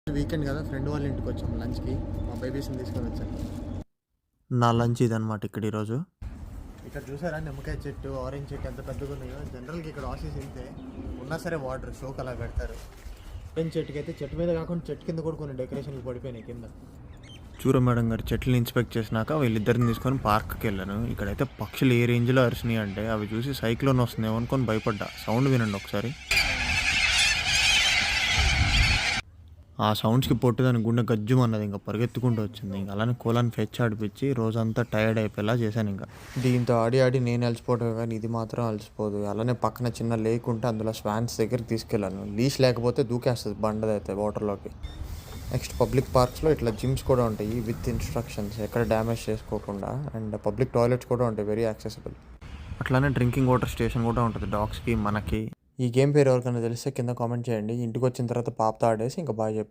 Weekend కదా friend వాళ్ళ ఇంటికి వచ్చాం లంచ్కి. మా బేబీస్ని తీసుకొని వచ్చాను. నా లంచ్ ఇదనమాట ఇక్కడ ఈరోజు. ఇక్కడ చూసారా నిమ్మకాయ చెట్టు, ఆరెంజ్ చెట్టు ఎంత పెద్దగా ఉన్నాయో. జనరల్గా ఇక్కడ ఆఫీస్ వెళ్తే ఉన్నా సరే వాటర్ షోక్ అలా పెడతారు. ఆరెంజ్ చెట్టుకి అయితే చెట్టు మీద కాకుండా చెట్టు కింద కూడా కొన్ని డెకరేషన్లు పడిపోయినాయి కింద. చూర మేడం గారు చెట్లను ఇన్స్పెక్ట్ చేసినాక వీళ్ళిద్దరిని తీసుకొని పార్క్కి వెళ్ళాను. ఇక్కడైతే పక్షులు ఏ రేంజ్లో అరిసినాయి అంటే అవి చూసి సైక్లోన్ వస్తుందేమో అనుకొని భయపడ్డా. సౌండ్ వినండి ఒకసారి. ఆ సౌండ్స్కి పొట్టు దాని గుండె గజ్జుమన్నది, ఇంకా పరిగెత్తుకుంటూ వచ్చింది. ఇంకా అలానే కోలాన్ని ఫెచ్ ఆడిపించి రోజంతా టైర్డ్ అయిపోయేలా చేశాను. ఇంకా దీంతో ఆడి ఆడి నేను అలసిపోవటం కానీ ఇది మాత్రం అలసిపోదు. అలానే పక్కన చిన్న లేక్ ఉంటే అందులో స్వాన్స్ దగ్గరికి తీసుకెళ్ళాను. లీష్ లేకపోతే దూకేస్తుంది బండదైతే వాటర్లోకి. నెక్స్ట్ పబ్లిక్ పార్క్స్లో ఇట్లా జిమ్స్ కూడా ఉంటాయి విత్ ఇన్స్ట్రక్షన్స్, ఎక్కడ డ్యామేజ్ చేసుకోకుండా. అండ్ పబ్లిక్ టాయిలెట్స్ కూడా ఉంటాయి, వెరీ యాక్సెసిబుల్. అట్లానే డ్రింకింగ్ వాటర్ స్టేషన్ కూడా ఉంటుంది డాగ్స్కి మనకి. ఈ గేమ్ పేరు ఎవరికైనా తెలిస్తే కింద కామెంట్ చేయండి. ఇంటికి వచ్చిన తర్వాత పాపతో ఆడేసి ఇంకా బాగా చెప్పారు.